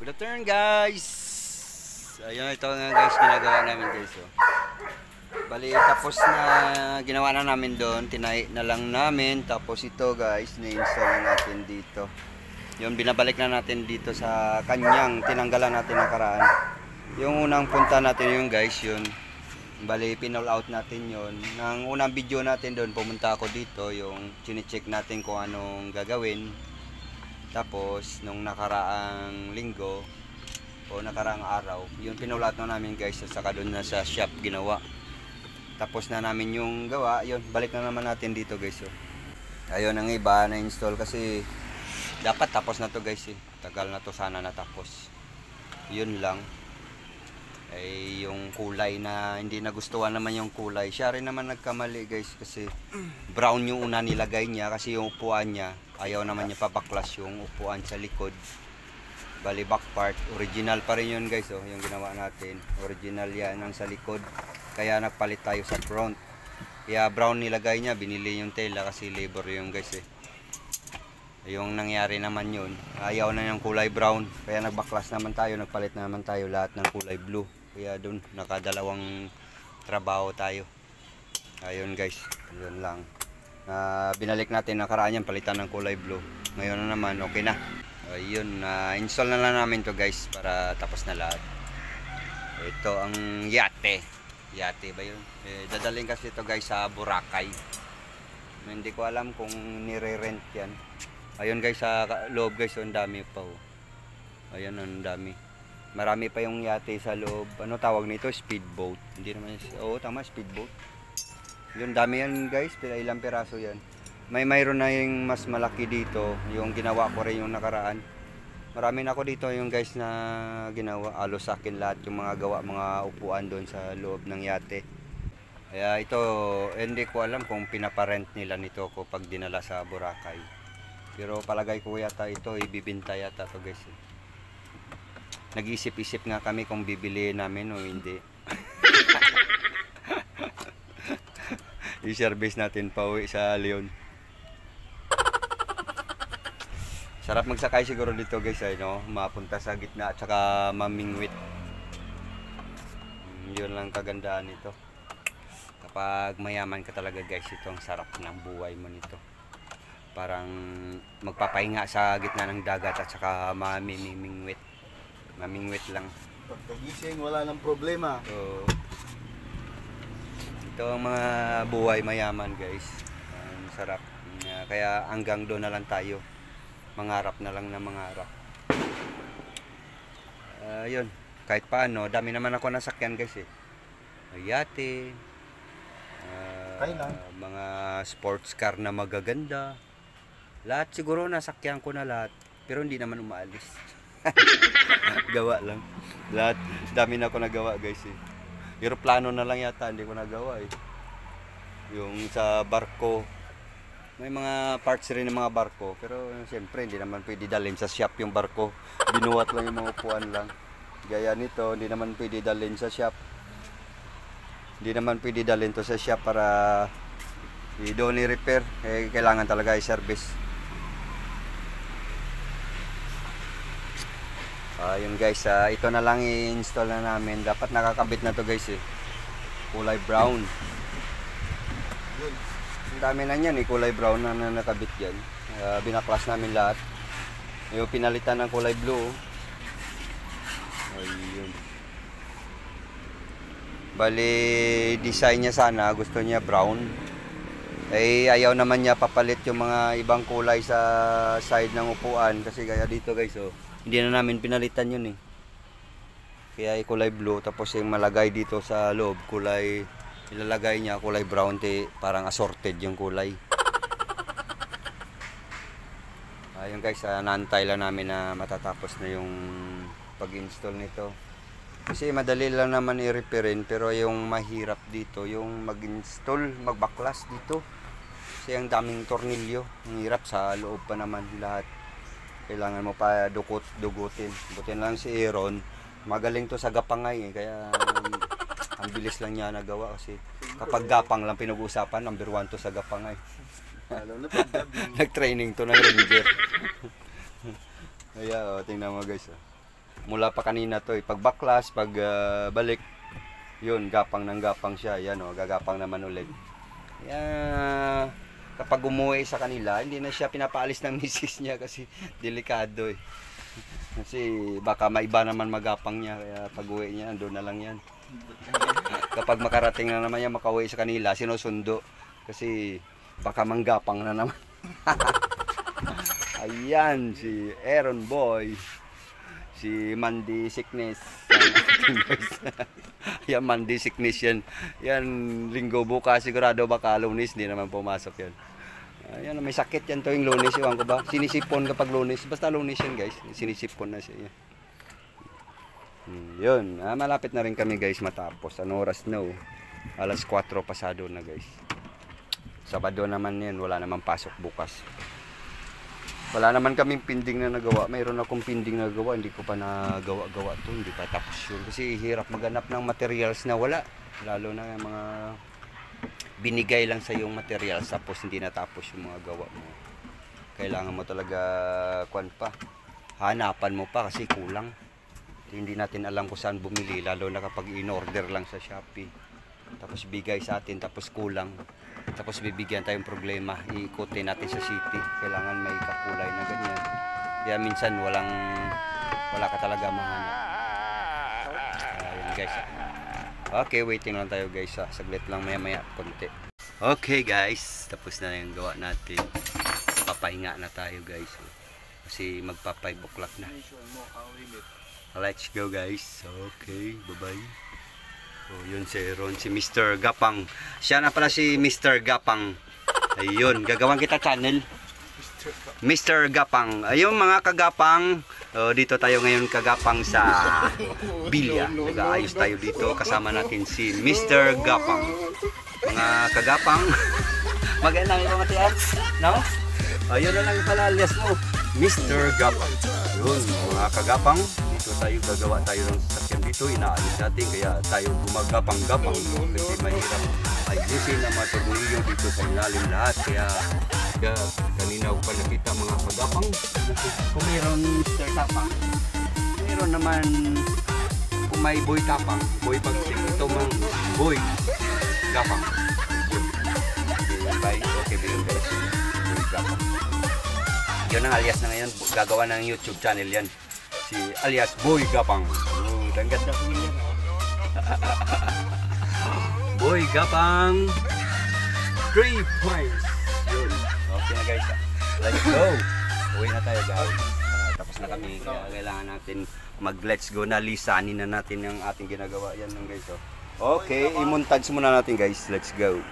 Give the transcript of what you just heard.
Good afternoon guys. Ayun, ito nga guys ginagawa namin guys. Oh. Bali tapos na ginawa na namin doon, tinay na lang namin. Tapos ito guys, na-install na natin dito. Yun, binabalik na natin dito sa kanyang tinanggalan natin nakaraan. Yung unang punta natin yung guys, yun. Bali pinall out natin yun. Nang unang video natin doon, pumunta ako dito, yung chine-check natin kung anong gagawin. Tapos nung nakaraang linggo o nakaraang araw, yung pinulat na namin guys, saka doon na sa shop ginawa. Tapos na namin yung gawa, yun, balik na naman natin dito guys. So, ayun, ang iba na install kasi dapat tapos na to guys eh. Tagal na to sana natapos. Yun lang. Ay yung kulay na hindi nagustuhan naman yung kulay. Siya rin naman nagkamali guys kasi brown yung una nilagay niya kasi yung upuan niya ayaw naman niya pabaklas yung upuan sa likod. Bali back part, original pa rin yun guys oh, yung ginawa natin. Original yan ang sa likod. Kaya nagpalit tayo sa front. Kaya brown nilagay niya, binili yung tela kasi labor yung guys eh. Yung nangyari naman yun, ayaw na yung kulay brown. Kaya nagbaklas naman tayo, nagpalit naman tayo lahat ng kulay blue. Kaya dun, nakadalawang trabaho tayo. Ayun guys, yun lang. Binalik natin nakaraan yan, palitan ng kulay blue. Ngayon na naman, okay na. Ayun, install na lang namin to guys para tapos na lahat. Ito ang yate. Yate ba yun? Dadaling kasi ito guys sa Boracay. Hindi ko alam kung nire-rent yan. Ayun guys, sa loob guys, ang dami pa oh. Ayun, ang dami. Marami pa yung yate sa loob. Ano tawag nito? Speedboat. Hindi naman, oo tama, speedboat. Yun, dami yan guys, ilang piraso yan. Mayroon na yung mas malaki dito. Yung ginawa ko rin yung nakaraan. Marami na ako dito yung guys na ginawa. Alos sa akin lahat yung mga gawa, mga upuan doon sa loob ng yate. Kaya ito, hindi ko alam kung pinaparent nila nito ko pag dinala sa Boracay. Pero palagay ko yata ito, ibibinta yata to guys. Nag-isip-isip nga kami kung bibili namin o hindi. I-service natin pa uwi sa Leon. Sarap magsakay siguro dito guys ay no, mapunta sa gitna at saka mamingwit. Yun lang kagandaan nito. Kapag mayaman ka talaga guys, ito ang sarap ng buhay mo nito. Parang magpapahinga sa gitna ng dagat at saka mamimingwit. Mamingwit lang. Pagkagising, wala nang problema. So, ito ang mga buhay mayaman guys. Ang sarap. Kaya hanggang doon na lang tayo. Mangarap na lang na mangarap. Yun. Kahit paano, dami naman ako nasakyan guys eh. Yate. Mga sports car na magaganda. Lahat siguro nasakyan ko na lahat. Pero hindi naman umaalis. Gawa lang. Lahat, dami na ako nagawa guys eh. Aeroplano na lang yata, hindi ko nagawa eh. Yung sa barko. May mga parts rin ng mga barko. Pero siyempre hindi naman pwede dalhin sa shop yung barko. Binuhat lang yung mga upuan lang. Gaya nito, hindi naman pwede dalhin sa shop. Hindi naman pwede dalhin to sa shop para i-doon i-repair. Kailangan talaga i-service. Yun guys, ito na lang i-install na namin. Dapat nakakabit na to guys eh. Kulay brown. Yun. Ang dami na yan eh, kulay brown na nakabit dyan. Binaklas namin lahat. Yung pinalitan ng kulay blue. Ayun. Bali, design niya sana, gusto niya brown. Ayaw naman niya papalit yung mga ibang kulay sa side ng upuan. Kasi gaya dito guys oh. Hindi na namin pinalitan yun eh. Kaya kulay blue, tapos yung malagay dito sa loob, kulay, ilalagay niya kulay brown, parang assorted yung kulay. Ayun guys, naantay lang namin na matatapos na yung pag-install nito. Kasi madali lang naman i-repairin, pero yung mahirap dito, yung mag-install, magbaklas dito. Kasi ang daming tornilyo, ang hirap sa loob pa naman lahat. Kailangan mo pa dugutin. Butin lang si Aaron. Magaling to sa gapangay eh. Kaya ang bilis lang niya nagawa kasi kapag gapang lang pinag-uusapan, number 1 to sa gapangay. Nag-training to ng ranger. Kaya tingnan mo guys. Mula pa kanina to, pag baklas, pag balik, yun, gapang ng gapang siya. Yan o, gagapang naman ulit. Yan, kapag umuwi sa kanila, hindi na siya pinapaalis ng misis niya kasi delikado eh. Kasi baka maiba naman magapang niya, kaya pag uwi niya, doon na lang yan. Kapag makarating na naman yan, makauwi sa kanila, sinusundo. Kasi baka manggapang na naman. Ayan, si Aaron Boy. Si Mandy Sickness. Yan, Mandy Sickness yan. Yan, linggo bukas sigurado baka Lunes, hindi naman pumasok yan. Ayan, may sakit yan tuwing Lunes, iwan ko ba? Sinisipon kapag Lunes. Basta Lunes yan guys, sinisipon na siya. Yun, malapit na rin kami guys matapos. Ano oras na? Alas 4 pasado na guys. Sabado naman yan, wala naman pasok bukas. Wala naman kaming pending na nagawa. Mayroon akong pending na nagawa, hindi ko pa nagawa-gawa to, hindi pa tapos yun. Kasi hirap maghanap ng materials na wala. Lalo na yung mga binigay lang sa yung materials tapos hindi natapos yung mga gawa mo. Kailangan mo talaga hanapan mo pa kasi kulang. Hindi natin alam kung saan bumili, lalo na kapag in-order lang sa Shopee. Tapos bigay sa atin, tapos kulang. Tapos bibigyan tayong problema, iikutin natin sa city. Kailangan may kakulay na ganyan. Kaya minsan wala ka talaga mahanap. Ayun guys. Okay, waiting lang tayo guys. Saglit lang, maya konti. Okay guys, tapos na yung gawa natin. Papahinga na tayo guys. Kasi magpa 5 o'clock na. Let's go guys. Okay, bye-bye. So, yun si Ron, si Mr. Gapang. Siya na pala si Mr. Gapang. Ayun, gagawin kita channel. Mr. Gapang. Ayun mga kagapang. Dito tayo ngayon kagapang sa Bilya. Nag-aayos tayo dito. Kasama natin si Mr. Gapang. Mga kagapang. Magandang ito matiyan. No? Ayun na lang pala alias mo. Mr. Gapang. Yun, mga kagapang. Dito tayo gagawa tayo ng sasakyan dito, inaalis natin kaya tayo gumagapang-gapang kasi mahirap ayusin ang mga tornilyo dito sa ilalim lahat kaya kanina ko pa nakita mga kagapang kung mayroon Mr. Tapang, mayroon naman kung may Boy Tapang, Boy Bagsing, ito mang Boy Gapang. Okay, bilhin guys, Boy Gapang. Yun ang alias na ngayon, gagawa ng YouTube channel yan. Si alias Boy Gapang. Ang ganda ko niya. Boy Gapang 3 points. Yun. Okay na guys. Let's go. Uwi na tayo guys. Tapos na kami. Kailangan natin mag-let's go na. Lisanin na natin yung ating ginagawa. Yan lang guys. Okay. I-montage muna natin guys. Let's go.